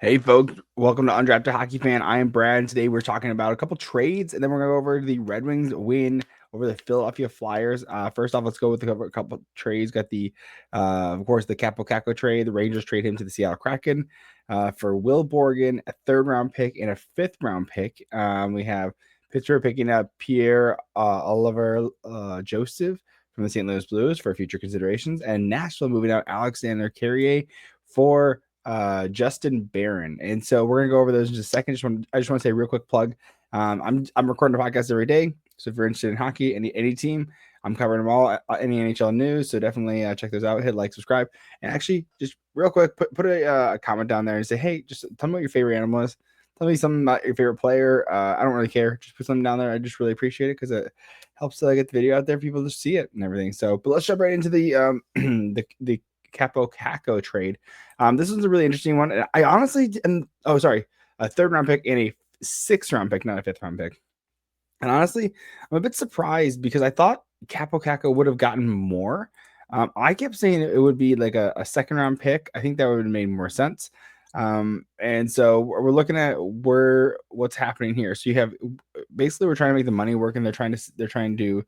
Hey folks, welcome to Undrafted Hockey Fan. I am Brad. Today we're talking about a couple trades, and then we're going to go over the Red Wings win over the Philadelphia Flyers. First off, let's go with a couple trades. Got of course, the Kappo Kaako trade. The Rangers trade him to the Seattle Kraken for Will Borgen, a third-round pick, and a fifth-round pick. We have Pittsburgh picking up Pierre-Olivier Joseph from the St. Louis Blues for future considerations, and Nashville moving out Alexandre for Justin Barron. And so we're gonna go over those in just a second. I just want to say a real quick plug. I'm recording a podcast every day. So if you're interested in hockey, any team, I'm covering them all. Any NHL news, so definitely check those out. Hit like, subscribe, and actually just real quick, put a comment down there and say, hey, just tell me what your favorite animal is. Tell me something about your favorite player. I don't really care. Just put something down there. I just really appreciate it because it helps get the video out there. People just see it and everything. So, but let's jump right into the the Kappo Kaako trade. This was a really interesting one. I honestly, a third-round pick and a sixth-round pick, not a fifth-round pick. And honestly, I'm a bit surprised because I thought Kappo Kaako would have gotten more. I kept saying it would be like a second-round pick. I think that would have made more sense. And so we're looking at what's happening here. So you have basically we're trying to make the money work, and they're trying to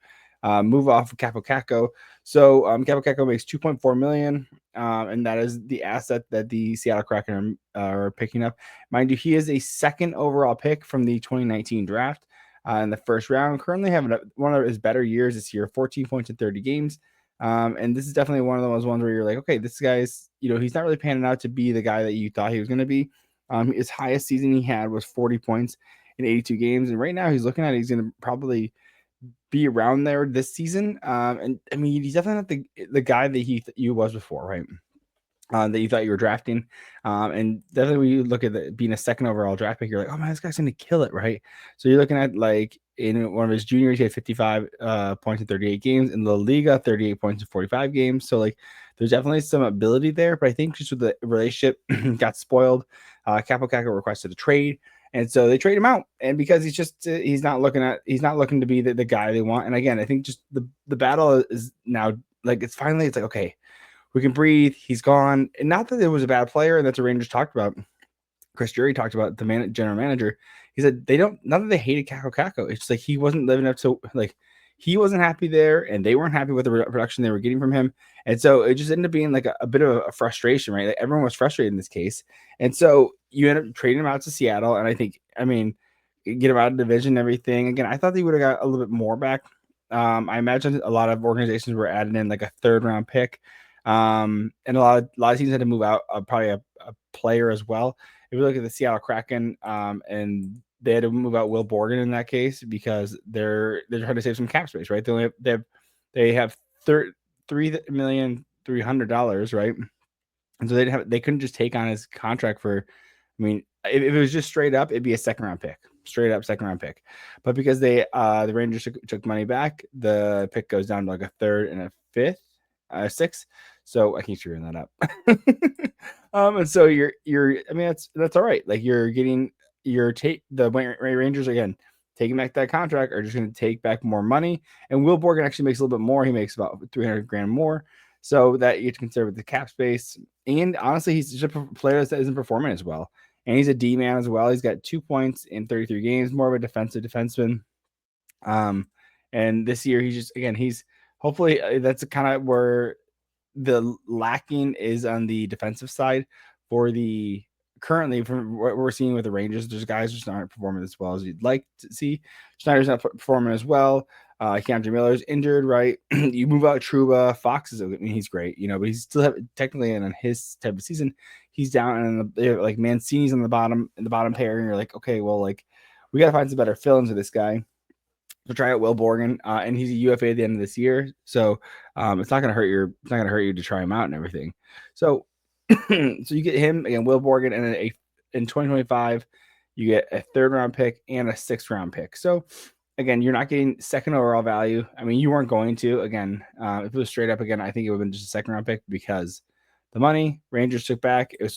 move off of Kappo Kaako. So Kappo Kaako makes $2.4 million, and that is the asset that the Seattle Kraken are picking up. Mind you, he is a second overall pick from the 2019 draft in the first round. Currently having one of his better years this year, 14 points in 30 games. And this is definitely one of those ones where you're like, okay, this guy's, he's not really panning out to be the guy that you thought he was going to be. His highest season he had was 40 points in 82 games. And right now he's looking at, he's going to probably be around there this season. And I mean, he's definitely not the guy that he was before, right? That you thought you were drafting. And definitely when you look at being a second overall draft pick, you're like, oh man, this guy's going to kill it, right? So you're looking at like in one of his juniors, he had 55 points in 38 games. In La Liga, 38 points in 45 games. So like there's definitely some ability there. But I think just with the relationship got spoiled, Kappo Kaako requested a trade. And so they trade him out, and because he's not looking to be the guy they want. And again, I think just the battle is now like it's like okay, we can breathe. He's gone, and not that it was a bad player, and that's what Rangers talked about. Chris Drury talked about the general manager. He said not that they hated Kappo Kaako. It's just like he wasn't living up to he wasn't happy there, and they weren't happy with the production they were getting from him. And so it just ended up being like a bit of a frustration, right? Like everyone was frustrated in this case. And so you end up trading him out to Seattle. And I mean, get him out of the division and everything. Again, I thought they would have got a little bit more back. I imagine a lot of organizations were adding in like a third-round pick. And a lot of teams had to move out probably a player as well. If you look at the Seattle Kraken, and they had to move out Will Borgen in that case because they're trying to save some cap space, right? They have $3,300,000, right? And so they couldn't just take on his contract for. I mean, if it was just straight up, it'd be a second-round pick, straight up second-round pick. But because the Rangers took money back, the pick goes down to like a third and a fifth, sixth. So I keep screwing that up. And so you're. I mean, that's all right. Like you're getting the Rangers again taking back that contract are just going to take back more money. And Will Borgen actually makes a little bit more. He makes about $300,000 more. So that you have to consider with the cap space. And honestly, he's just a player that isn't performing as well. And he's a D man as well. He's got 2 points in 33 games, more of a defensive defenseman. And this year he's hopefully that's kind of where the lacking is on the defensive side for the currently from what we're seeing with the Rangers. There's guys just aren't performing as well as you'd like to see. Schneider's not performing as well. Keandre Miller's injured, right? You move out Trouba. Fox is, I mean, he's great, but he's still technically in his type of season. He's down, and like Mancini's in the bottom pair, and you're like, okay, well, like we got to find some better fill-ins with this guy. So try out Will Borgen, and he's a UFA at the end of this year, so it's not going to hurt you to try him out and everything. So, so you get him again, Will Borgen, and in 2025, you get a third-round pick and a sixth-round pick. So again, you're not getting second overall value. I mean, you weren't going to. Again, if it was straight up, again, I think it would have been just a second-round pick because the money Rangers took back, it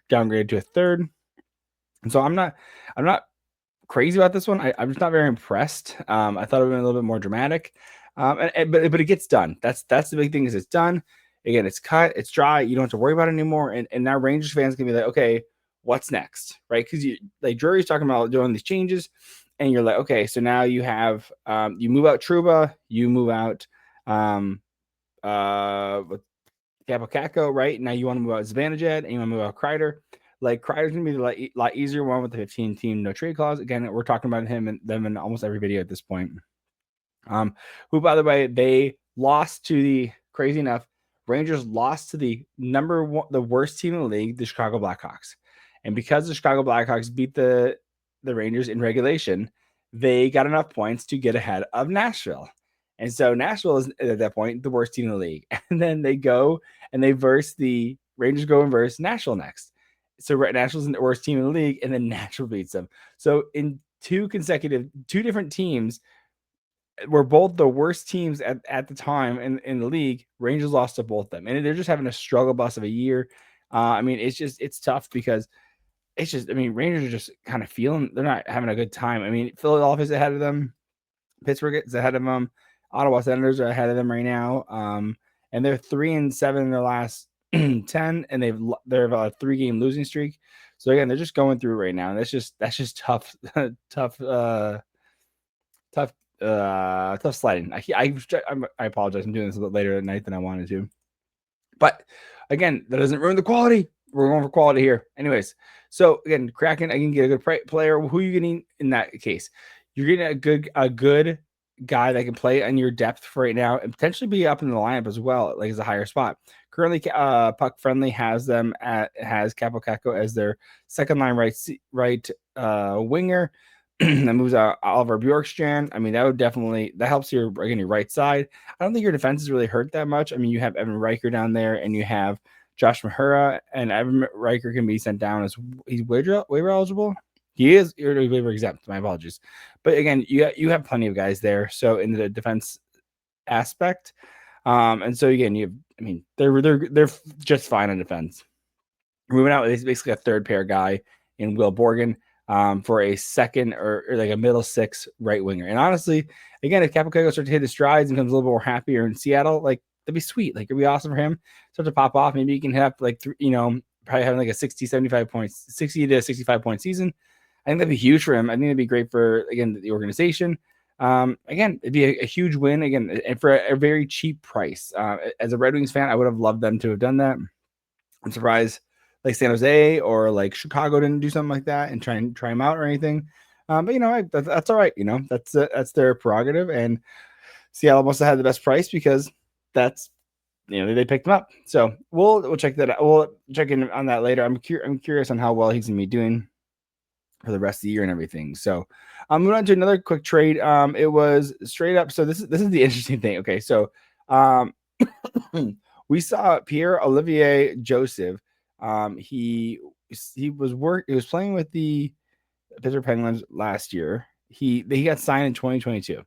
downgraded to a third. And so I'm not crazy about this one. I'm just not very impressed. I thought it would be a little bit more dramatic, but it gets done. That's the big thing is it's done. Again, it's cut, it's dry. You don't have to worry about it anymore. And now Rangers fans can be like, okay, what's next, right? Because you like Drury's talking about doing these changes, and you're like, okay, so now you have you move out Trouba, you move out with Kappo Kaako, right? Now you want to move out Zibanejad and you want to move out Kreider. Like Kreider's gonna be the lot easier one with the 15 team no trade clause. Again, we're talking about him and them in almost every video at this point. Who, by the way, they lost to the crazy enough. Rangers lost to the number one, the worst team in the league, the Chicago Blackhawks. And because the Chicago Blackhawks beat the Rangers in regulation, they got enough points to get ahead of Nashville. And so Nashville is at that point the worst team in the league. And then they go and they verse the Rangers go and verse Nashville next. So Nashville's the worst team in the league, and then Nashville beats them. So in two different teams were both the worst teams at the time in the league. Rangers lost to both of them, and they're just having a struggle bus of a year. I mean, it's tough because it's just, I mean, Rangers are just kind of feeling they're not having a good time. I mean, Philadelphia's ahead of them, Pittsburgh is ahead of them, Ottawa Senators are ahead of them right now, and they're 3-7 in their last 10, and they're about a 3-game losing streak. So again, they're just going through right now, and that's just tough, tough sliding. I apologize. I'm doing this a little later at night than I wanted to, but again, that doesn't ruin the quality. We're going for quality here. Anyways, so again, Kraken, I can get a good player. Who are you getting in that case? You're getting a good guy that can play on your depth for right now and potentially be up in the lineup as well, like as a higher spot. Currently, Puck Friendly has Kappo Kaako as their second line right winger. That moves out Oliver Bjorkstrand. I mean, that helps your right side. I don't think your defense is really hurt that much. I mean, you have Evan Riker down there, and you have Josh Mahura, and Evan Riker can be sent down as he's waiver eligible. He is waiver exempt. My apologies, but again, you have plenty of guys there. So in the defense aspect, and so again, they're just fine on defense. Moving out is basically a third pair guy in Will Borgen. For a second or like a middle six right winger. And honestly, again, if Kappo Kaako starts to hit his strides and becomes a little bit more happier in Seattle, like that'd be sweet. Like it'd be awesome for him. Start to pop off. Maybe he can have like, probably having like a 60 to 65 point season. I think that'd be huge for him. I think it'd be great for, again, the organization. Again, it'd be a huge win again, and for a very cheap price. As a Red Wings fan, I would have loved them to have done that. I'm surprised like San Jose or like Chicago didn't do something like that and try him out or anything. But that's all right. That's their prerogative, and Seattle must have had the best price because that's, they picked him up. So we'll check that out. We'll check in on that later. I'm curious on how well he's gonna be doing for the rest of the year and everything. So I'm moving on to another quick trade. It was straight up. So this is the interesting thing. Okay, so we saw Pierre-Olivier Joseph. He was playing with the Pittsburgh Penguins last year. He got signed in 2022. So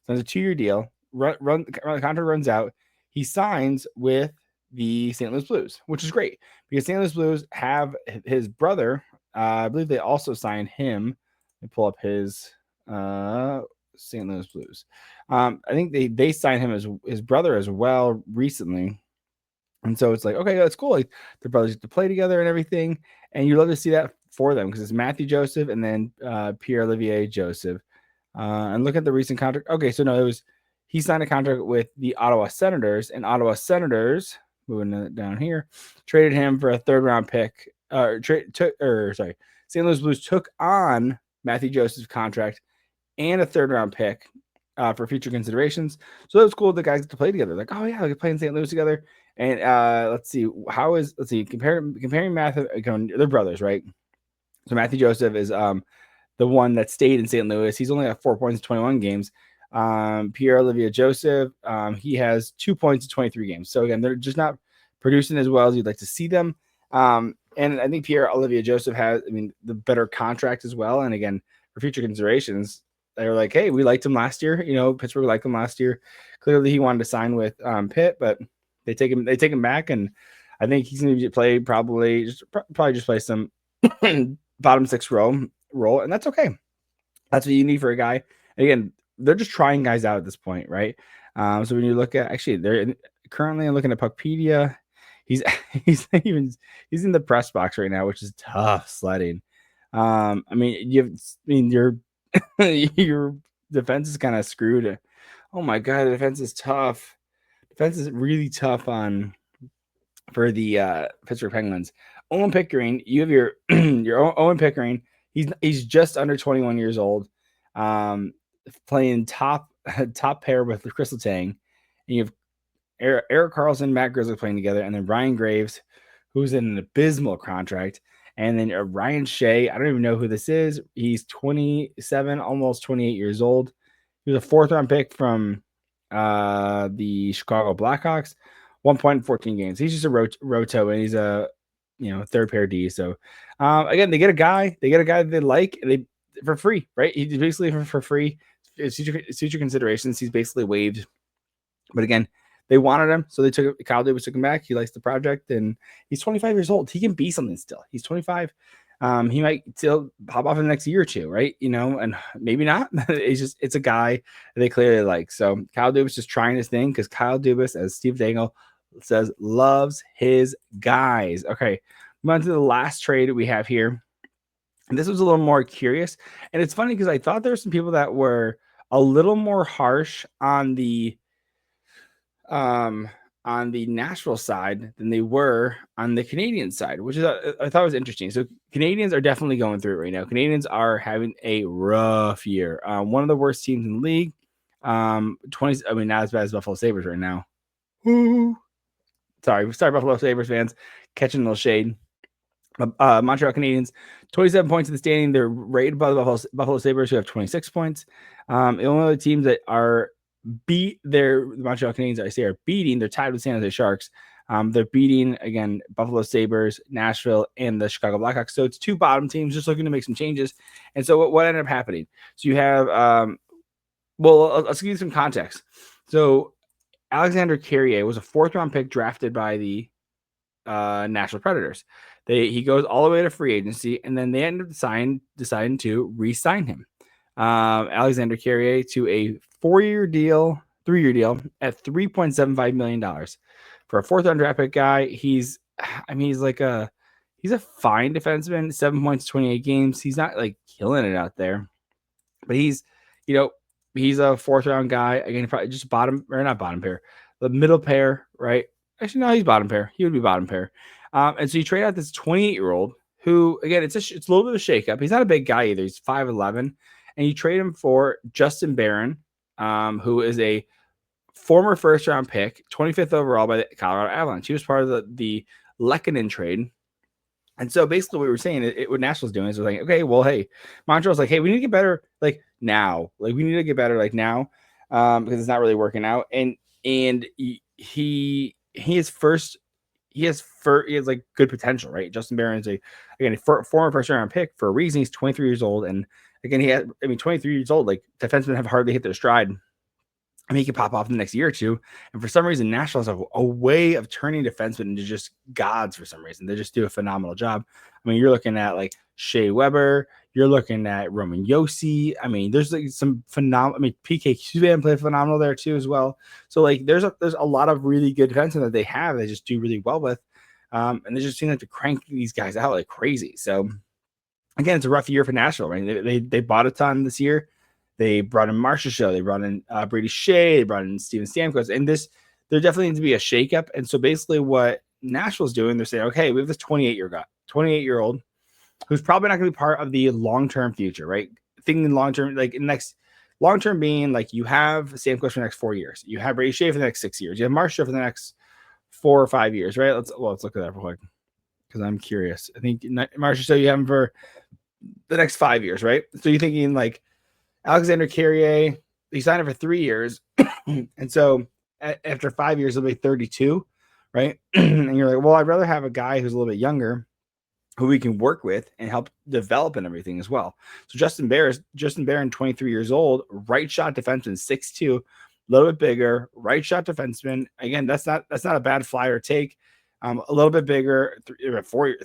it's a 2-year deal. The contract runs out. He signs with the St. Louis Blues, which is great because St. Louis Blues have his brother. I believe they also signed him. Let me pull up his St. Louis Blues. I think they signed him as his brother as well recently. And so it's like, okay, that's cool. Like, their brothers get to play together and everything. And you love to see that for them because it's Matthew Joseph and then Pierre-Olivier Joseph. And look at the recent contract. Okay, so no, he signed a contract with the Ottawa Senators, and Ottawa Senators, moving it down here, traded him for a 3rd-round pick. St. Louis Blues took on Matthew Joseph's contract and a 3rd-round pick for future considerations. So it was cool the guys get to play together. Like, oh yeah, we could play in St. Louis together. And comparing Matthew, they're brothers, right? So Matthew Joseph is the one that stayed in St. Louis. He's only got 4 points in 21 games. Pierre-Olivier Joseph, he has 2 points in 23 games. So again, they're just not producing as well as you'd like to see them. And I think Pierre-Olivier Joseph has, the better contract as well. And again, for future considerations, they were like, hey, we liked him last year. Pittsburgh liked him last year. Clearly, he wanted to sign with Pitt, but they take him back, and I think he's going to probably just play some bottom 6 role, and that's okay. That's what you need for a guy. And again, they're just trying guys out at this point, right? So when you look at, actually, they're currently looking at Puckpedia. He's he's in the press box right now, which is tough sledding. I mean, your your defense is kind of screwed. Oh my god, the defense is tough. Defense is really tough for the Pittsburgh Penguins. Owen Pickering, you have your Owen Pickering. He's just under 21 years old, playing top pair with Crystal Tang, and you have Eric Carlson, Matt Grizzly playing together, and then Ryan Graves, who's in an abysmal contract, and then Ryan Shea. I don't even know who this is. He's 27, almost 28 years old. He was a 4th-round pick from the Chicago Blackhawks. 1 point in 14 games. He's just a roto, and he's a third pair D. So again, they get a guy that they like, for free, right? He's basically for free. It's future considerations. He's basically waived, but again, they wanted him, so they took Kyle Dubas took him back. He likes the project, and he's 25 years old. He can be something still. He's 25. He might still pop off in the next year or two, right? And maybe not. It's a guy they clearly like. So Kyle Dubas just trying his thing, because Kyle Dubas, as Steve Dangle says, loves his guys. Okay, move on to the last trade we have here. And this was a little more curious, and it's funny because I thought there were some people that were a little more harsh on the Nashville side than they were on the Canadian side, which is I thought was interesting. So Canadians are definitely going through it right now. Canadians are having a rough year. One of the worst teams in the league. 20. I mean, not as bad as Buffalo Sabres right now. Ooh. Sorry, Buffalo Sabres fans, catching a little shade. Montreal Canadiens, 27 points in the standing. They're right above the Buffalo Sabres, who have 26 points. The only other teams that are the Montreal Canadiens, I say, are beating. They're tied with San Jose Sharks. They're beating, again, Buffalo Sabres, Nashville, and the Chicago Blackhawks. So it's 2 bottom teams just looking to make some changes. And so what ended up happening? So you have, let's give you some context. So Alexandre Carrier was a 4th-round pick drafted by the Nashville Predators. He goes all the way to free agency, and then they end up deciding to re-sign him. Alexandre Carrier to a 3-year deal at $3.75 million for a 4th-round draft pick guy. He's a fine defenseman. 7 points, 28 games. He's not like killing it out there, but he's a 4th-round guy. Again, probably just not bottom pair, the middle pair, right? Actually, no, he's bottom pair. He would be bottom pair. And so you trade out this 28-year-old who, again, it's a little bit of a shakeup. He's not a big guy either. He's 5'11", and you trade him for Justin Barron, who is a former 1st-round pick, 25th overall by the Colorado Avalanche. He was part of the Lehkonen trade. And so basically what we were saying, what Nashville's doing is we're like, okay, well, hey, Montreal's like, hey, we need to get better like now. Like, we need to get better like now, because it's not really working out. And he has like good potential, right? Justin Barron is a former 1st-round pick for a reason. He's 23 years old, and again, 23 years old. Like, defensemen have hardly hit their stride. I mean, he could pop off in the next year or two. And for some reason, Nashville has a way of turning defensemen into just gods for some reason. They just do a phenomenal job. I mean, you're looking at like Shea Weber. You're looking at Roman Josi. I mean, there's like some phenomenal. I mean, PK Subban played phenomenal there too as well. So like, there's a lot of really good defensemen that they have. They just do really well with, and they just seem like to crank these guys out like crazy. So again, it's a rough year for Nashville. Right? They bought a ton this year. They brought in Marcia Show. They brought in Brady Shea. They brought in Steven Stamkos. And there definitely needs to be a shakeup. And so basically what Nashville's doing, they're saying, okay, we have this 28-year-old who's probably not going to be part of the long-term future, right? Thinking long-term, like next long-term being like you have Stamkos for the next 4 years. You have Brady Shea for the next 6 years. You have Marcia for the next 4 or 5 years, right? Let's look at that real quick because I'm curious. I think Marcia Show you have him for the next 5 years, right? So you're thinking like, Alexandre Carrier, he signed up for 3 years. And so after 5 years, he'll be 32, right? And you're like, well, I'd rather have a guy who's a little bit younger who we can work with and help develop and everything as well. So Justin Barron, 23 years old, right shot defenseman, 6'2", a little bit bigger, right shot defenseman. Again, that's not a bad flyer take. A little bit bigger,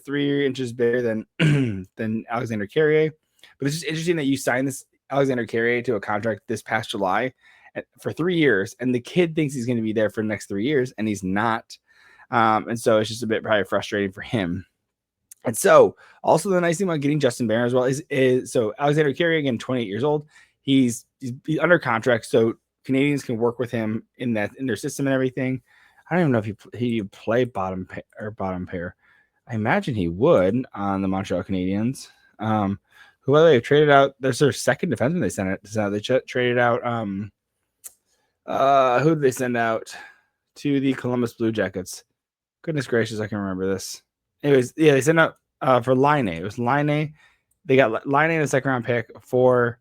3 inches bigger than Alexandre Carrier. But it's just interesting that you signed this Alexandre Carrier to a contract this past July for 3 years, and the kid thinks he's going to be there for the next 3 years, and he's not. And so it's just a bit probably frustrating for him. And so also the nice thing about getting Justin Barron as well is so Alexandre Carey, again, 28 years old. He's under contract, so Canadiens can work with him in their system and everything. I don't even know if he play bottom pair. I imagine he would on the Montreal Canadiens. Who by the way traded out? There's their second defenseman they sent out. They traded out. Who did they send out to the Columbus Blue Jackets? Goodness gracious, I can remember this. Anyways, yeah, they sent out for Line. It was Line. They got Line in a second round pick for.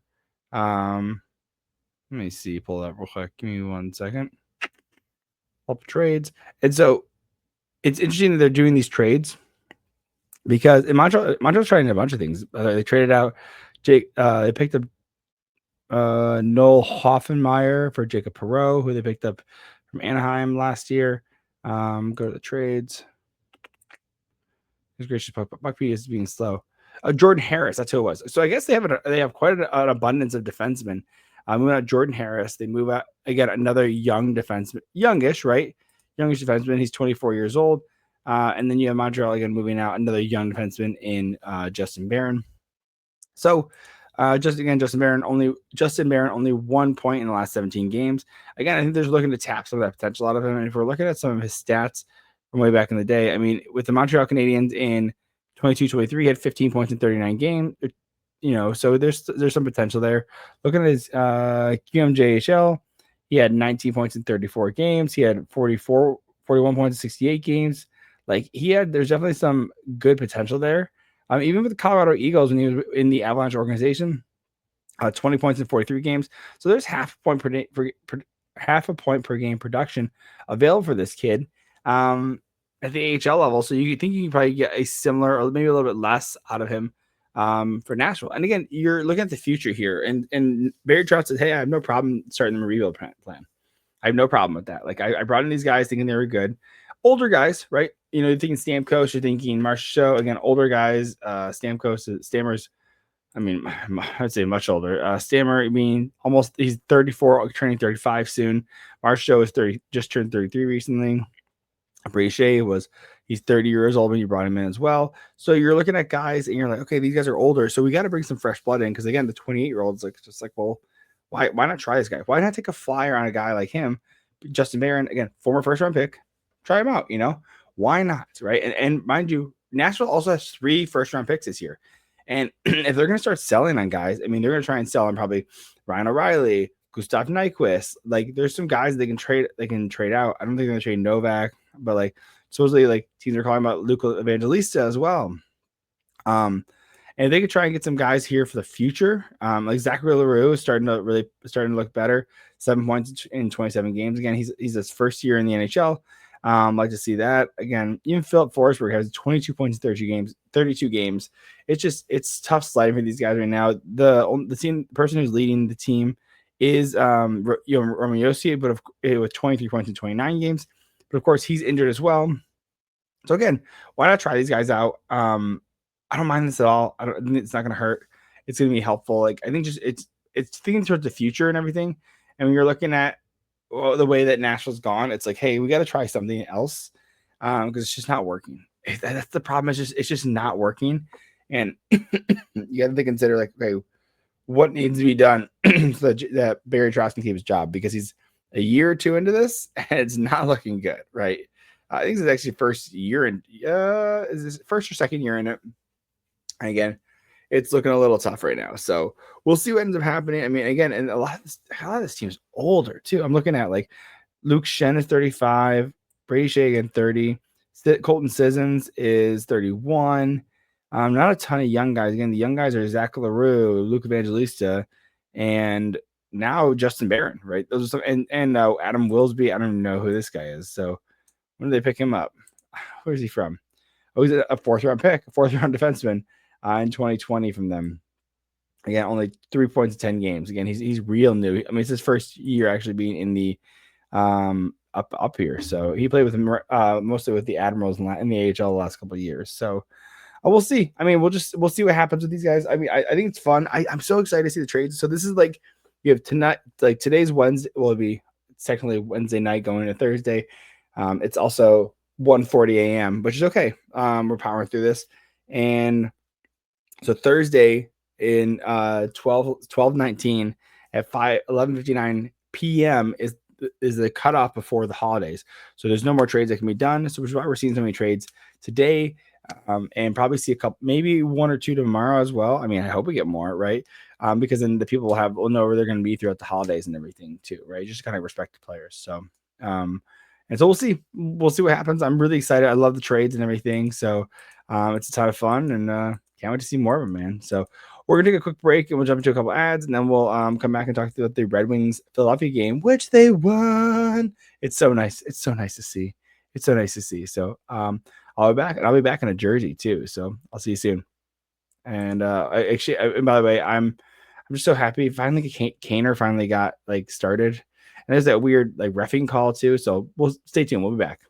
Let me see. Pull that real quick. Give me 1 second. Up trades, and so it's interesting that they're doing these trades because in Montreal's trying a bunch of things. They traded out Jake. They picked up Noel Hoffenmeyer for Jacob Perreault, who they picked up from Anaheim last year. Go to the trades. His gracious Buckbeat is being slow. Jordan Harris, that's who it was. So I guess they have quite an abundance of defensemen. Moving out Jordan Harris, they move out again another young defenseman, youngish, right? Youngish defenseman. He's 24 years old. And then you have Montreal again moving out another young defenseman in Justin Barron. So Justin Barron only 1 point in the last 17 games. Again, I think they're looking to tap some of that potential out of him. And if we're looking at some of his stats from way back in the day, I mean, with the Montreal Canadiens in 22-23, he had 15 points in 39 games. So there's some potential there. Looking at his QMJHL, he had 19 points in 34 games. He had 41 points in 68 games. Like there's definitely some good potential there. Even with the Colorado Eagles when he was in the Avalanche organization, 20 points in 43 games. So there's half a point per game production available for this kid at the AHL level. So you think you can probably get a similar or maybe a little bit less out of him for Nashville. And again, you're looking at the future here. And Barry Trotz said, hey, I have no problem starting the rebuild plan. I have no problem with that. Like I brought in these guys thinking they were good. Older guys, right? You're thinking Stamkos, you're thinking Marchessault. Again, older guys. Stammer's, I mean, I'd say much older. Stammer, I mean, he's 34, turning 35 soon. Marchessault is 30, just turned 33 recently. Brachet he's 30 years old when you brought him in as well. So you're looking at guys and you're like, okay, these guys are older. So we got to bring some fresh blood in. Because again, the 28-year-old's well, why not try this guy? Why not take a flyer on a guy like him? Justin Barron, again, former first round pick. Try him out, why not? Right. And mind you, Nashville also has 3 first round picks this year. And if they're going to start selling on guys, I mean, they're going to try and sell on probably Ryan O'Reilly, Gustav Nyquist. Like there's some guys they can trade out. I don't think they're going to trade Novak, but like supposedly like teams are calling about Luca Evangelista as well. And they could try and get some guys here for the future. Like Zachary Leroux is starting to look better. 7 points in 27 games. Again, he's his first year in the NHL. Like to see that again. Even Philip Forsberg has 22 points in 32 games. It's tough sliding for these guys right now. The person who's leading the team is Roman Josi, but with 23 points in 29 games. But of course, he's injured as well. So again, why not try these guys out? I don't mind this at all. It's not going to hurt. It's going to be helpful. Like I think it's thinking towards the future and everything. And when you're looking at the way that Nashville's gone, it's like, hey, we got to try something else because it's just not working. That's the problem. It's just not working, and you got to consider like, okay, what needs to be done so that Barry Trotz can keep his job because he's a year or two into this and it's not looking good, right? I think it's actually first year in is this first or second year in it, and again, it's looking a little tough right now. So we'll see what ends up happening. I mean, again, and a lot of this team's older too. I'm looking at like Luke Shen is 35, Brady Shagan 30, Colton Sissons is 31. Not a ton of young guys. Again, the young guys are Zach Leroux, Luke Evangelista, and now Justin Barron, right? Those are some, and Adam Wilsby. I don't even know who this guy is. So when did they pick him up? Where's he from? Oh, he's a fourth round defenseman. In 2020 from them. Again, only 3 points in 10 games. Again, he's real new. I mean, it's his first year actually being in the up here. So he played with them mostly with the Admirals in the AHL the last couple of years. So we'll see. I mean, we'll see what happens with these guys. I mean, I think it's fun. I'm so excited to see the trades. So this is like you have tonight, today's Wednesday. Well, it's technically Wednesday night going into Thursday. It's also 1:40 a.m., which is okay. We're powering through this. And so Thursday in 12:19 at 11:59 p.m. is the cutoff before the holidays. So there's no more trades that can be done. So which is why we're seeing so many trades today, and probably see a couple, maybe one or two tomorrow as well. I mean, I hope we get more, right? Because then the people will know where they're going to be throughout the holidays and everything too, right? Just kind of respect the players. So, and so we'll see. We'll see what happens. I'm really excited. I love the trades and everything. So, it's a ton of fun, and can't wait to see more of them, man. So we're gonna take a quick break and we'll jump into a couple ads, and then we'll come back and talk about the Red Wings Philadelphia game, which they won. It's so nice. It's so nice to see. It's so nice to see. So I'll be back, and I'll be back in a jersey too. So I'll see you soon. And and by the way, I'm just so happy. Finally, Kaner finally got like started, and there's that weird like reffing call too. So we'll stay tuned. We'll be back.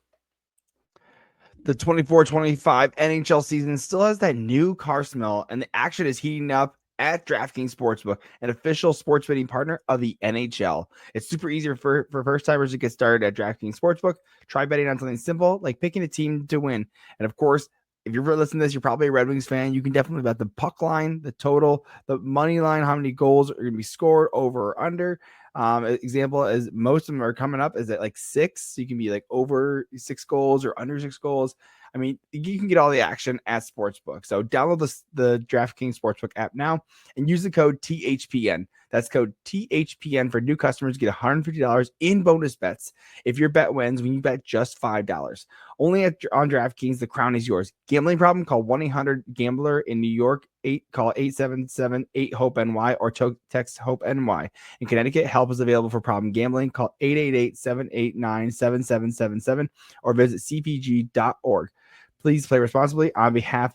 The 24-25 NHL season still has that new car smell, and the action is heating up at DraftKings Sportsbook, an official sports betting partner of the NHL. It's super easy for first timers to get started at DraftKings Sportsbook. Try betting on something simple like picking a team to win. And of course, if you're listening to this, you're probably a Red Wings fan. You can definitely bet the puck line, the total, the money line, how many goals are going to be scored, over or under. Example is most of them are coming up is at like 6. So you can be like over 6 goals or under 6 goals. I mean, you can get all the action at Sportsbook. So download the DraftKings Sportsbook app now and use the code THPN. That's code THPN for new customers. Get $150 in bonus bets if your bet wins when you bet just $5. Only on DraftKings, the crown is yours. Gambling problem? Call 1-800-GAMBLER in New York. Call 877-8-HOPE-NY or text HOPE-NY. In Connecticut, help is available for problem gambling. Call 888-789-7777 or visit cpg.org. Please play responsibly on behalf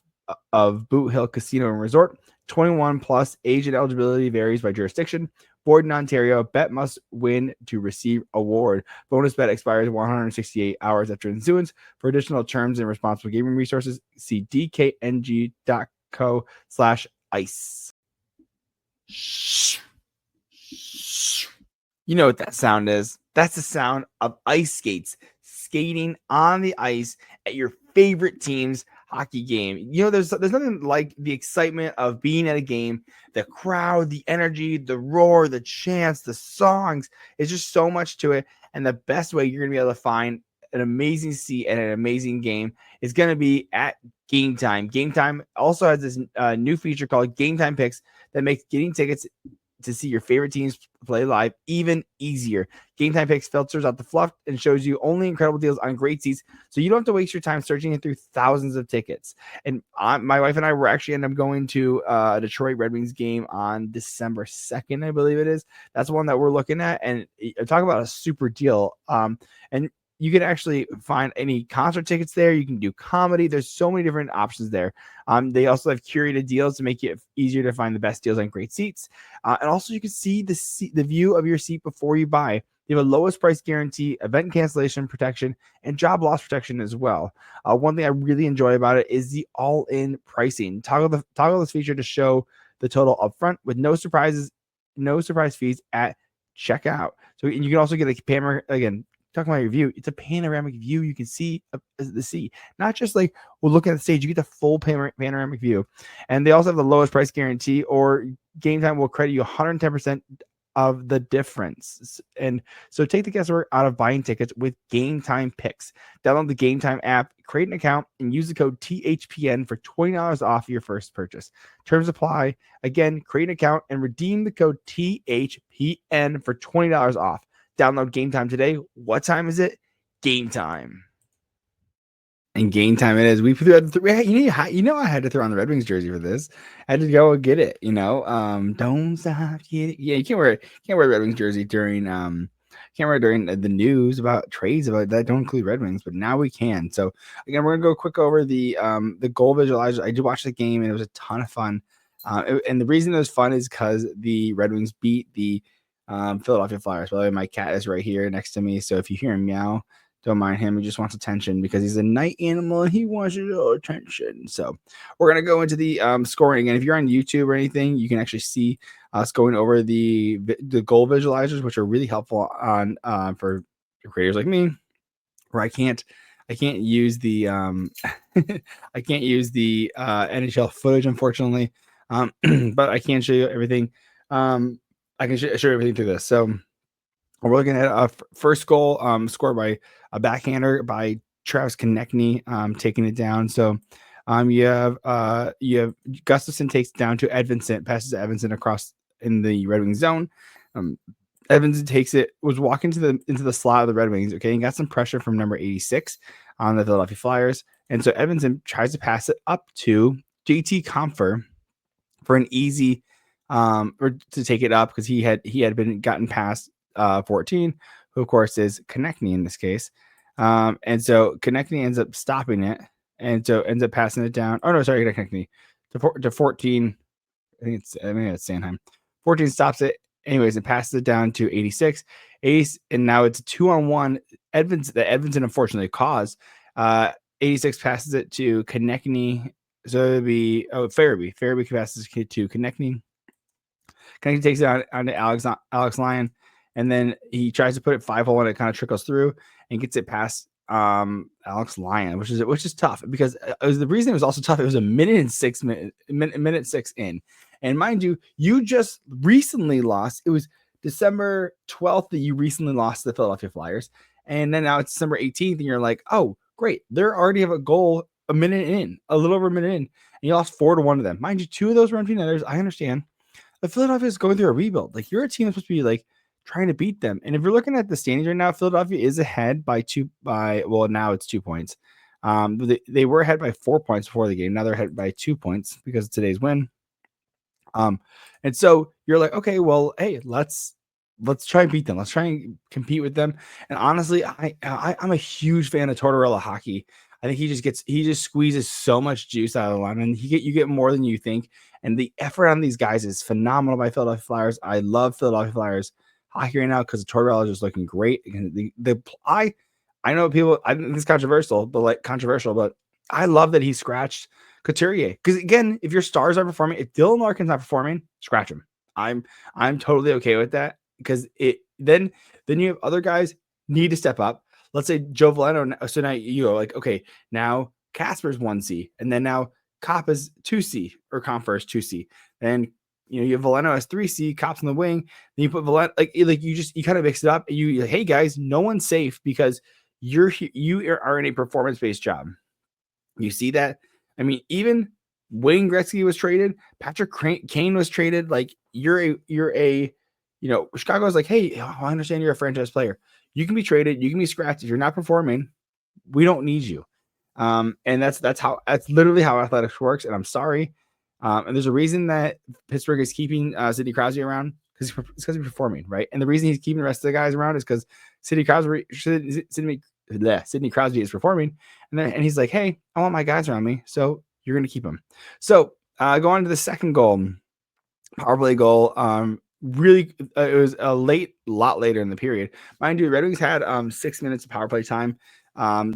of Boot Hill Casino and Resort. 21 plus, age and eligibility varies by jurisdiction. Void in Ontario. Bet must win to receive award. Bonus bet expires 168 hours after issuance. For additional terms and responsible gaming resources, see dkng.co/ice. You know what that sound is? That's the sound of ice skates skating on the ice at your favorite team's hockey game. You know, there's nothing like the excitement of being at a game, the crowd, the energy, the roar, the chants, the songs. It's just so much to it. And the best way you're going to be able to find an amazing seat and an amazing game is going to be at Game Time. Game Time also has this new feature called Game Time Picks that makes getting tickets to see your favorite teams play live even easier. Game Time Picks filters out the fluff and shows you only incredible deals on great seats, so you don't have to waste your time searching through thousands of tickets. And my wife and I were actually end up going to a Detroit Red Wings game on December 2nd, I believe it is. That's the one that we're looking at, and talk about a super deal. And you can actually find any concert tickets there. You can do comedy. There's so many different options there. They also have curated deals to make it easier to find the best deals on great seats. And also you can see the view of your seat before you buy. They have a lowest price guarantee, event cancellation protection, and job loss protection as well. One thing I really enjoy about it is the all-in pricing. Toggle this feature to show the total upfront with no surprise fees at checkout. So you can also get a panoramic, again, talking about your view, it's a panoramic view. You can see the sea, not just like we're looking at the stage. You get the full panoramic view. And they also have the lowest price guarantee, or Game Time will credit you 110% of the difference. And so take the guesswork out of buying tickets with Game Time Picks. Download the Game Time app, create an account, and use the code THPN for $20 off your first purchase. Terms apply. Again, create an account and redeem the code THPN for $20 off. Download Game Time today. What time is it? Game time. And Game Time it is. We threw I had to throw on the Red Wings jersey for this. I had to go and get it. Don't stop. Get it. Yeah, you can't wear Red Wings jersey during the news about trades about that don't include Red Wings, but now we can. So again, we're gonna go quick over the goal visualizer. I did watch the game and it was a ton of fun. And the reason it was fun is because the Red Wings beat the Philadelphia Flyers. By the way, my cat is right here next to me, so if you hear him meow, don't mind him. He just wants attention because he's a night animal and he wants your attention. So we're gonna go into the scoring again. If you're on YouTube or anything, you can actually see us going over the goal visualizers, which are really helpful on for creators like me, where I can't I can't use the I can't use the NHL footage, unfortunately. But I can show you everything. I can show you everything through this. So we're looking at a first goal scored by a backhander by Travis Konechny, taking it down. So you have Gustafson takes it down to Edmonton, passes to Edmonton across in the Red Wings zone. Edmonton takes it, was walking into the slot of the Red Wings, okay, and got some pressure from number 86 on the Philadelphia Flyers. And so Edmonton tries to pass it up to JT Compher for an easy or to take it up because he had been gotten past 14, who of course is Konechny in this case. And so Konechny ends up stopping it, and so ends up passing it down. Oh no, sorry, Konechny to 14. I think it's Sanheim. 14 stops it. Anyways, it passes it down to 86. And now it's a 2-on-1. Edmonton unfortunately caused. 86 passes it to Konechny. So it'd be Farabee. Farabee passes to Konechny. Konechny takes it on to Alex Lyon, and then he tries to put it 5-hole, and it kind of trickles through and gets it past Alex Lyon, which is tough because the reason it was also tough. It was a minute 6 in, and mind you, you just recently lost. It was December 12th that you recently lost to the Philadelphia Flyers, and then now it's December 18th, and you're like, oh great, they already have a goal a little over a minute in, and you lost 4-1 to them. Mind you, 2 of those were empty netters. I understand. But Philadelphia is going through a rebuild. Like, you're a team that's supposed to be like trying to beat them. And if you're looking at the standings right now, Philadelphia is ahead now it's 2 points. They were ahead by 4 points before the game. Now they're ahead by 2 points because of today's win. And so you're like, okay, well, hey, let's try and beat them. Let's try and compete with them. And honestly, I'm a huge fan of Tortorella hockey. I think he just squeezes so much juice out of the line, and you get more than you think. And the effort on these guys is phenomenal by Philadelphia Flyers. I love Philadelphia Flyers hockey right now because Tortorella is just looking great. I know people, I think it's controversial, but I love that he scratched Couturier. Because again, if your stars are performing, if Dylan Larkin's not performing, scratch him. I'm totally okay with that because then you have other guys need to step up. Let's say Joe Veleno. So now you go like, okay, now Casper's 1C, and then now Cop is 2C or Compher is 2C. Then you have Veleno as 3C, Cop's in the wing. Then you put Veleno you kind of mix it up. And you hey guys, no one's safe because you are in a performance-based job. You see that? I mean, even Wayne Gretzky was traded. Patrick Kane was traded. Like Chicago's like, hey, I understand you're a franchise player. You can be traded. You can be scratched. If you're not performing, we don't need you. And that's literally how athletics works. And I'm sorry. And there's a reason that Pittsburgh is keeping Sidney Crosby around because he's performing, right? And the reason he's keeping the rest of the guys around is because Sidney Crosby is performing, and he's like, hey, I want my guys around me, so you're going to keep them. So go on to the second goal, power play goal. Really, it was a lot later in the period. Mind you, Red Wings had 6 minutes of power play time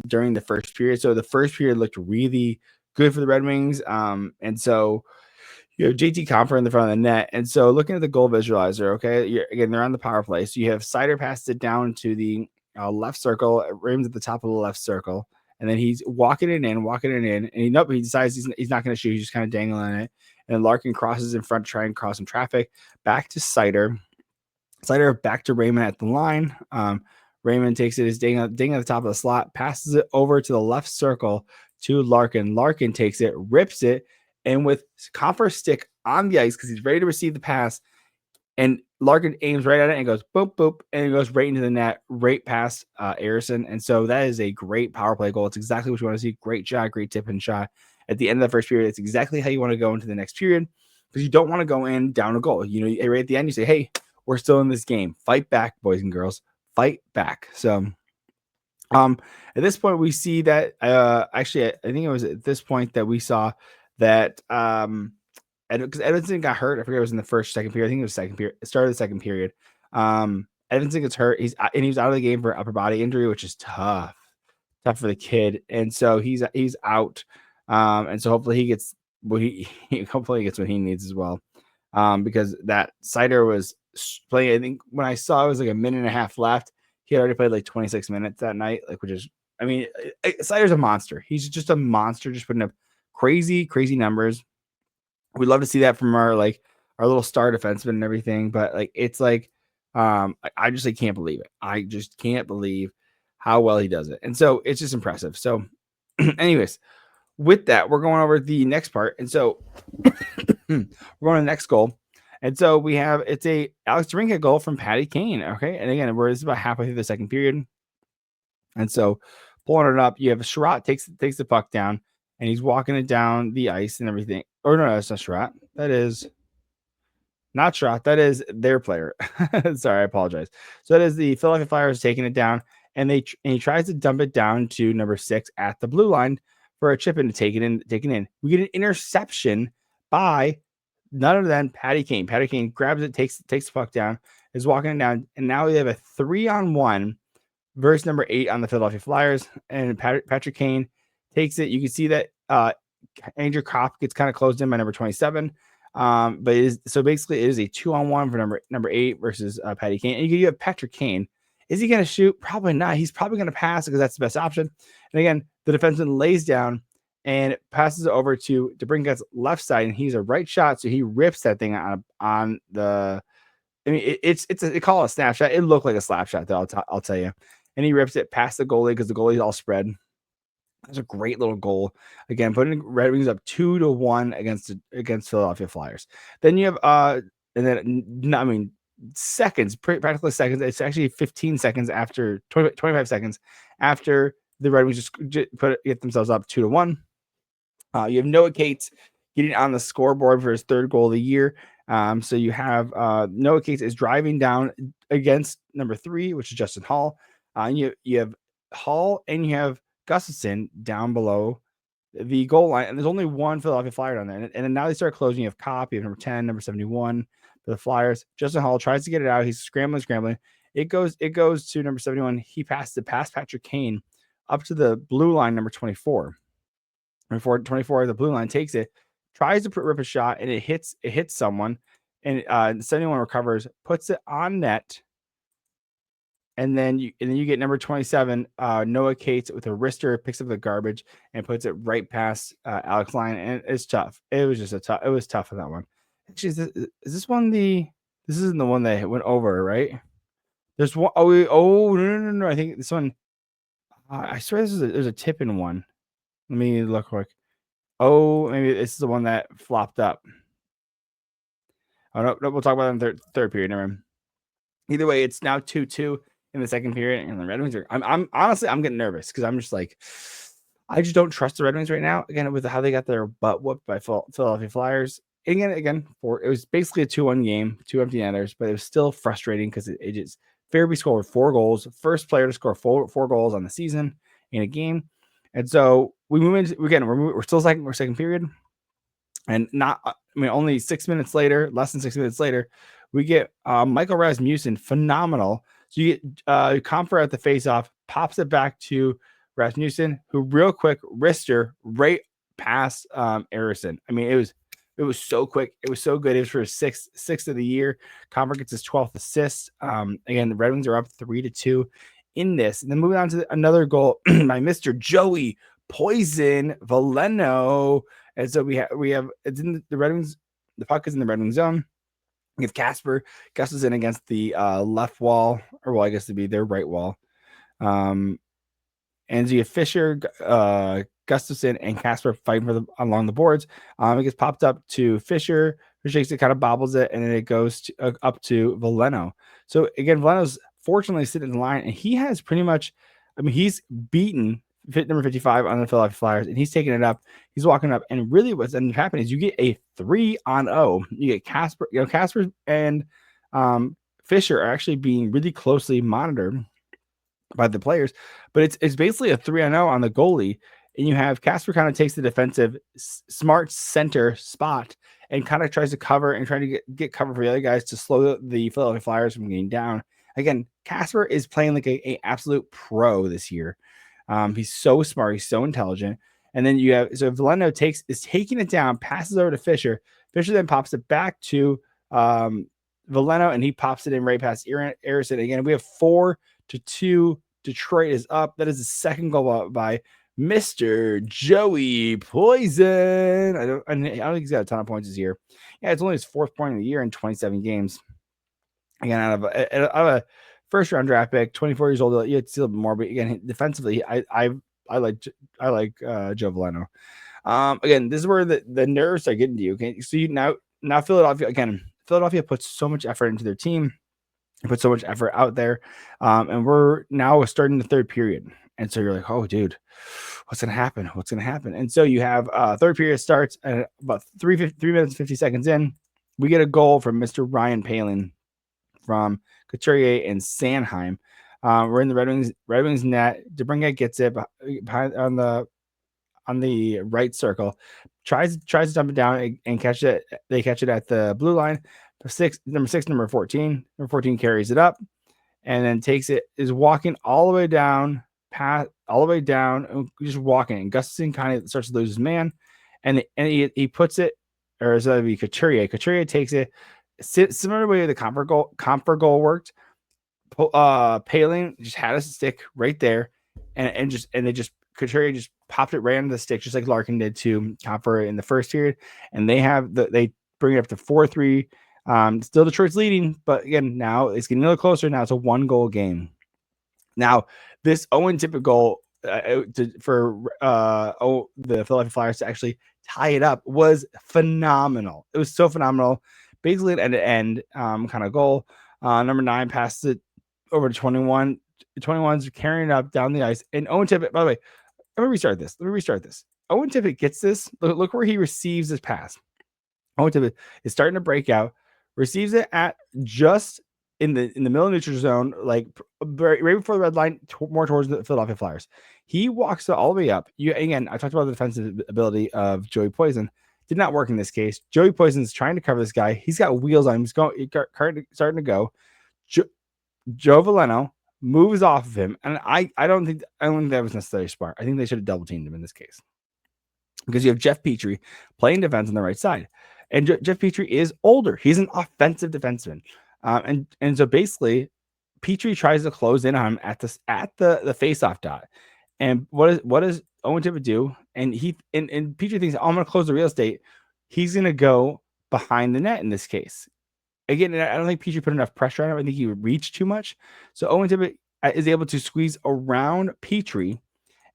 during the first period. So the first period looked really good for the Red Wings. And so you have JT Compher in the front of the net. And so looking at the goal visualizer, okay, again, they're on the power play. So you have Seider passed it down to the left circle. Raymond's at the top of the left circle. And then he's walking it in. And he decides he's not going to shoot. He's just kind of dangling it. And then Larkin crosses in front to try and cross some traffic. Back to Seider. Seider back to Raymond at the line. Raymond takes it, is ding at the top of the slot, passes it over to the left circle to Larkin. Larkin takes it, rips it, and with Compher's stick on the ice because he's ready to receive the pass, and Larkin aims right at it and goes boop, boop, and it goes right into the net, right past Arison. And so that is a great power play goal. It's exactly what you want to see. Great shot, great tip and shot. At the end of the first period, it's exactly how you want to go into the next period because you don't want to go in down a goal. Right at the end, you say, hey, we're still in this game. Fight back, boys and girls. Fight back. So at this point, we see that actually, I think it was at this point that we saw that because Edmonton got hurt. I forget it was in the second period. I think it was second period. It started the second period. Edmonton gets hurt. He was out of the game for upper body injury, which is tough for the kid. And so he's out. And so hopefully he gets what he what he needs as well. Because that Seider was playing. I think when I saw it was like a minute and a half left. He had already played like 26 minutes that night, which is I mean, Seider's a monster. He's just a monster, just putting up crazy numbers. We'd love to see that from our little star defenseman and everything, but it's I just can't believe it. I just can't believe how well he does it, and so it's just impressive. So, anyways, with that, we're going over the next part, and so we're going to the next goal. And so we have it's a Alex DeBrincat goal from Patty Kane. Okay, and again, this is about halfway through the second period, and so pulling it up, you have Sherratt takes the puck down, and he's walking it down the ice and everything. Or no, that's not Sherratt. That is not Sherratt. That is their player. Sorry, I apologize. So that is the Philadelphia Flyers taking it down, and he tries to dump it down to number 6 at the blue line for a chip in to take it in. We get an interception by none other than Patty Kane. Patty Kane grabs it, takes the puck down, is walking it down, and now we have a 3-on-1 versus number 8 on the Philadelphia Flyers, and Patrick Kane takes it. You can see that Andrew Kopp gets kind of closed in by number 27. But basically it is a 2-on-1 for number 8 versus Patty Kane. And you have Patrick Kane. Is he going to shoot? Probably not. He's probably going to pass because that's the best option. And again, the defenseman lays down and passes it over to DeBrincat's left side, and he's a right shot, so he rips that thing on the. I mean, they call it a snapshot. It looked like a slap shot, though. I'll tell you. And he rips it past the goalie because the goalie's all spread. That's a great little goal. Again, putting Red Wings up 2-1 against Philadelphia Flyers. Then you have seconds, practically seconds. It's actually 15 seconds after 25 seconds after the Red Wings just get themselves up 2-1. You have Noah Cates getting on the scoreboard for his 3rd goal of the year. So you have Noah Cates is driving down against number 3, which is Justin Hall. You have Hall and you have Gustafson down below the goal line, and there's only one Philadelphia Flyer down there. And then now they start closing. You have Kopp, you have number 10, number 71 for the Flyers. Justin Hall tries to get it out. He's scrambling. It goes to number 71. He passed Patrick Kane up to the blue line, number 24. Before 24, the blue line takes it, tries to rip a shot, and it hits someone. And 71 recovers, puts it on net. And then you get number 27, Noah Cates with a wrister, picks up the garbage and puts it right past Alex Lyon. And it's tough. It was tough on that one. Actually, is this one this isn't the one that went over, right? There's one. No. I think this one. I swear there's a tip in one. Let me look quick. Oh, maybe this is the one that flopped up. Oh no, we'll talk about it in the third period. Never mind. Either way, it's now 2-2 in the second period, and the Red Wings are. I'm honestly getting nervous because I'm just I just don't trust the Red Wings right now. Again, with how they got their butt whooped by Philadelphia Flyers. Again, it was basically a 2-1 game, 2 empty netters, but it was still frustrating because it just Fairby scored 4 goals, first player to score 4 goals on the season in a game, and so we move into we're still second period, and only 6 minutes later, less than 6 minutes later, we get Michael Rasmussen, phenomenal. So you get Comfort at the faceoff, pops it back to Rasmussen, who real quick wrister right past Arison. I mean, it was so quick. It was so good. It was for his sixth of the year. Comfort gets his 12th assist. Again, the Red Wings are up 3-2 in this. And then moving on to another goal by Mr. Joey Poison Veleno. And so we have it's in the Red Wings. The puck is in the Red Wings zone. We have Kasper Gustafson against the left wall, or I guess to be their right wall. And so you have Fisher, Gustafson, and Kasper fighting along the boards. It gets popped up to Fisher, who shakes it, kind of bobbles it, and then it goes up to Veleno. So again, Veleno's fortunately sitting in the line, and he has pretty much, he's beaten number 55 on the Philadelphia Flyers, and he's taking it up. He's walking up, and really what's ended up happening is you get a 3-on-0. You get Kasper, Kasper and Fisher are actually being really closely monitored by the players, but it's basically a 3-on-0 on the goalie, and you have Kasper kind of takes the defensive smart center spot and kind of tries to cover and trying to get cover for the other guys to slow the Philadelphia Flyers from getting down. Again, Kasper is playing like a absolute pro this year. He's so smart. He's so intelligent. And then you have, so Veleno is taking it down, passes over to Fisher. Fisher then pops it back to Veleno, and he pops it in right past Arison. Again, we have 4-2 Detroit is up. That is the second goal by Mr. Joey Poison. I don't think he's got a ton of points this year. Yeah, it's only his 4th point of the year in 27 games. Again, out of a first round draft pick, 24 years old. You have to see a little bit more, but again, defensively, I like Joe Veleno. Again, this is where the nerves are getting to you. Okay, so you now Philadelphia again. Philadelphia puts so much effort into their team, put so much effort out there, and we're now starting the third period. And so you're like, oh, dude, what's gonna happen? What's gonna happen? And so you have third period starts at about 3 minutes 50 seconds in. We get a goal from Mr. Ryan Palin from Couturier and Sanheim. We're in the Red Wings net. DeBrincat gets it behind on the right circle, tries to dump it down and catch it. They catch it at the blue line. Number 14 carries it up and then takes it, is walking all the way down, just walking. And Gustafson kind of starts to lose his man, and he puts it, or is that be Couturier? Couturier takes it. Similar to the way the Comfort goal worked. Palin just had a stick right there, and Couturier just popped it right into the stick, just like Larkin did to Comfort in the first period. And they bring it up to 4-3. Still Detroit's leading, but again, now it's getting a little closer. Now it's a 1-goal game. Now this Owen Tippett goal for the Philadelphia Flyers to actually tie it up was phenomenal. It was so phenomenal. Basically an end-to-end kind of goal. Number 9 passes it over to 21. 21's carrying it up down the ice. And Owen Tippett, by the way, let me restart this. Owen Tippett gets this. Look where he receives this pass. Owen Tippett is starting to break out, receives it at just in the middle of neutral zone, like right before the red line, more towards the Philadelphia Flyers. He walks it all the way up. Again, I talked about the defensive ability of Joey Poison. Did not work in this case. Joey Poison's trying to cover this guy. He's got wheels on him. He's starting to go. Joe Veleno moves off of him, and I don't think that was necessarily smart. I think they should have double teamed him in this case, because you have Jeff Petrie playing defense on the right side, and Jeff Petrie is older. He's an offensive defenseman, and so basically, Petrie tries to close in on him at the faceoff dot. And what does Owen Tippett do? And Petrie thinks, I'm going to close the real estate. He's going to go behind the net in this case. Again, I don't think Petrie put enough pressure on him. I think he reached too much. So Owen Tippett is able to squeeze around Petrie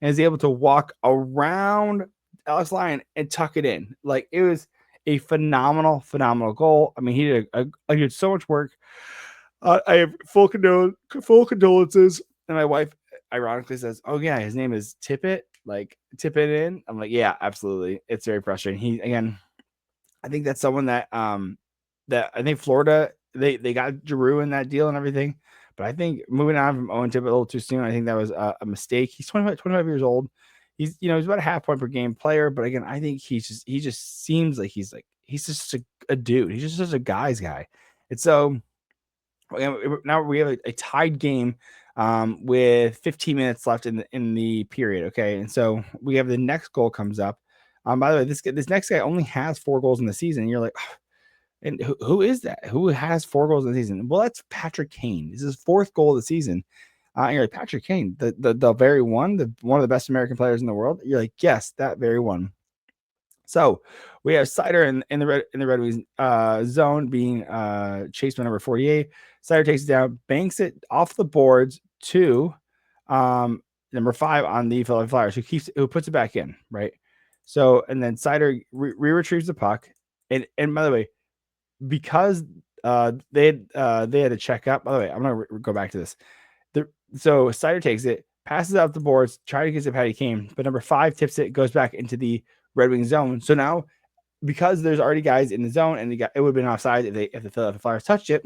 and is able to walk around Alex Lyon and tuck it in. Like, it was a phenomenal goal. I mean, he did so much work. I have full condolences. And my wife ironically says, "Oh yeah, his name is Tippett. Like, tip it in." I'm like, "Yeah, absolutely." It's very frustrating. I think that's someone that I think Florida, they got Giroux in that deal and everything, but I think moving on from Owen Tippett a little too soon, I think that was a mistake. He's 25 years old. He's about a half point per game player, but again, I think he just seems like he's just a dude. He's just such a guy's guy. And so now we have a tied game with 15 minutes left in the period. Okay, and so we have the next goal comes up. By the way, this next guy only has 4 goals in the season. And you're like, oh, and who is that? Who has 4 goals in the season? Well, that's Patrick Kane. This is his 4th goal of the season. And you're like, Patrick Kane, the very one of the best American players in the world. You're like, yes, that very one. So we have Seider in the Red Wings zone being chased by number 48. Seider takes it down, banks it off the boards to number 5 on the Philadelphia Flyers, who puts it back in, right? So, and then Seider retrieves the puck. And by the way, because they had to check up. By the way, I'm gonna go back to this. So Seider takes it, passes out the boards, tries to get to Patty Kane, but number 5 tips it, goes back into the Red Wings zone. So now, because there's already guys in the zone, and it would have been offside if the Philadelphia Flyers touched it.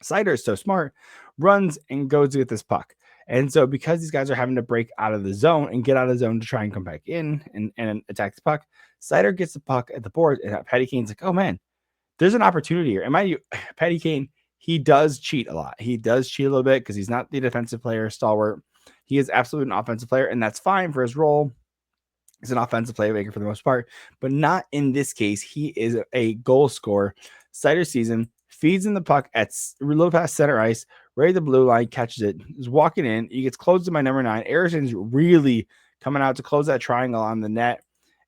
Seider is so smart, runs and goes to get this puck. And so because these guys are having to break out of the zone and get out of the zone to try and come back in and attack the puck, Seider gets the puck at the board, and Patty Kane's like, oh man, there's an opportunity here. And mind you, Patty Kane, he does cheat a lot. He does cheat a little bit because he's not the defensive player stalwart. He is absolutely an offensive player, and that's fine for his role. He's an offensive playmaker for the most part, but not in this case. He is a goal scorer. Seider's season, feeds in the puck at a little past center ice, right at the blue line, catches it, is walking in. He gets close to my number 9. Harrison's really coming out to close that triangle on the net.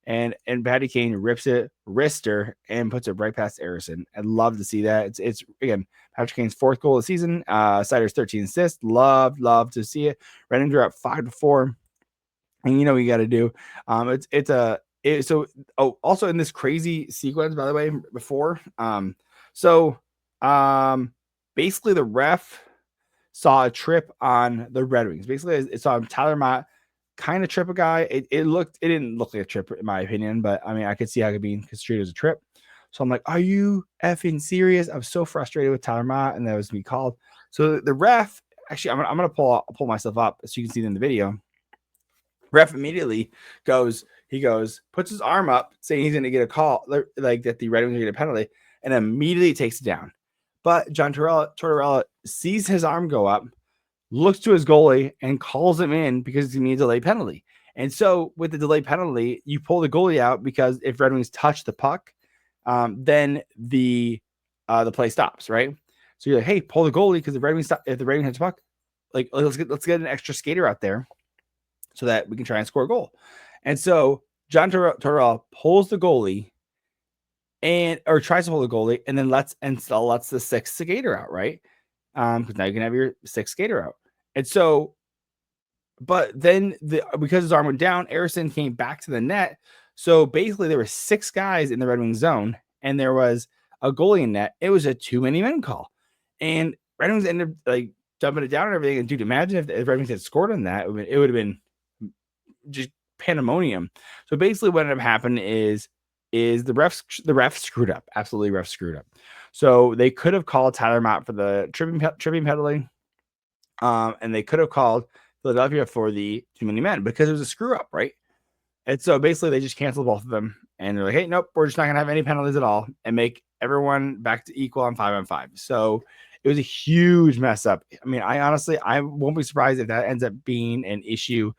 And Patty Kane rips it, wrister, and puts it right past Harrison. I'd love to see that. It's again, Patrick Kane's 4th goal of the season. Sider's 13 assists. Love to see it. Red Wings are up 5-4. And you know what you got to do. Also in this crazy sequence, by the way, before, basically the ref saw a trip on the Red Wings. Basically, it saw Tyler Mott kind of trip a guy. It didn't look like a trip in my opinion, but I mean, I could see how it could be construed as a trip. So I'm like, are you effing serious? I was so frustrated with Tyler Mott, and that was me called. So the ref, actually, I'm gonna pull myself up so you can see it in the video. Ref immediately puts his arm up, saying he's going to get a call, like that the Red Wings are going to get a penalty, and immediately takes it down. But John Tortorella sees his arm go up, looks to his goalie, and calls him in because he needs a delay penalty. And so with the delay penalty, you pull the goalie out because if Red Wings touch the puck, then the play stops, right? So you're like, hey, pull the goalie because if the Red Wings hits the puck, like let's get an extra skater out there, so that we can try and score a goal. And so John Tortorella pulls the goalie or tries to pull the goalie and then lets the 6th skater out, right? Because now you can have your 6th skater out. And so, but then because his arm went down, Harrison came back to the net. So basically there were 6 guys in the Red Wings zone and there was a goalie in net. It was a too many men call. And Red Wings ended up like dumping it down and everything. And dude, imagine if the Red Wings had scored on that, it would have been just pandemonium. So basically what ended up happening is the refs screwed up. Absolutely, refs screwed up. So they could have called Tyler Mott for the tripping penalty, and they could have called Philadelphia for the too many men because it was a screw up, right? And so basically they just canceled both of them, and they're like, hey, nope, we're just not gonna have any penalties at all, and make everyone back to equal on 5-on-5. So it was a huge mess up. I mean, I won't be surprised if that ends up being an issue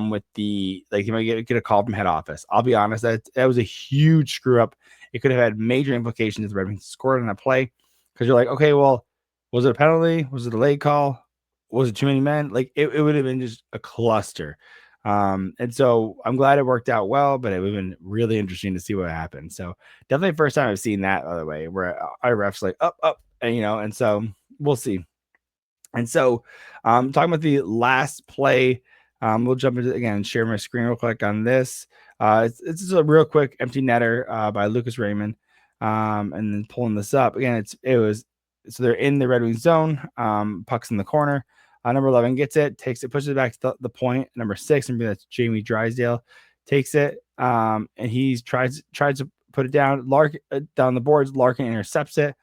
with you might get a call from head office. I'll be honest, that was a huge screw up. It could have had major implications if the Red Wings scored on a play, because you're like, okay, well, was it a penalty? Was it a late call? Was it too many men? Like it would have been just a cluster. And so I'm glad it worked out well, but it would have been really interesting to see what happened. So definitely first time I've seen that, by the way, where our refs like up, and and so we'll see. And so talking about the last play, we'll jump into again, share my screen real quick on this. It's just a real quick empty netter by Lucas Raymond. And then pulling this up again, so they're in the Red Wings zone. Puck's in the corner. Number 11 gets it, takes it, pushes it back to the point. Number 6, and that's Jamie Drysdale, takes it, and he tries to put it down. Down the boards. Larkin intercepts it.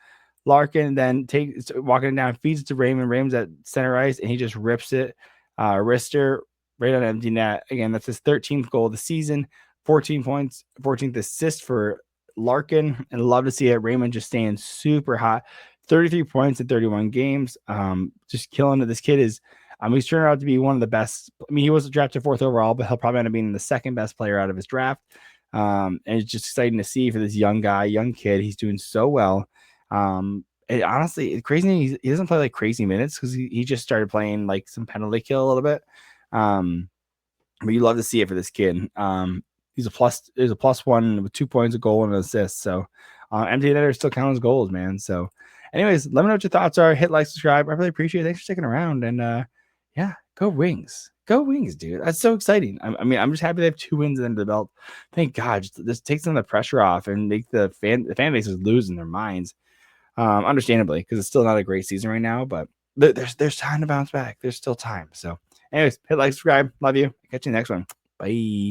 Larkin then walking it down, feeds it to Raymond. Raymond's at center ice, and he just rips it, wrister, right on empty net. Again, that's his 13th goal of the season, 14 points, 14th assist for Larkin, and love to see it. Raymond just staying super hot, 33 points in 31 games, just killing it. This kid is, he's turned out to be one of the best. I mean, he was drafted 4th overall, but he'll probably end up being the 2nd best player out of his draft. And it's just exciting to see for this young kid. He's doing so well. Honestly, it's crazy. He doesn't play like crazy minutes because he just started playing like some penalty kill a little bit. But you love to see it for this kid. He's a +1 with 2 points, a goal, and an assist. So empty netter still counts as goals, man. So anyways, let me know what your thoughts are. Hit like, subscribe. I really appreciate it. Thanks for sticking around. And yeah, go Wings. Go Wings, dude. That's so exciting. I mean, I'm just happy they have 2 wins under the belt. Thank God. Just take some of the pressure off and make the fan base is losing their minds. Understandably, because it's still not a great season right now, but there's time to bounce back. There's still time. So anyways, hit like, subscribe. Love you. Catch you in the next one. Bye.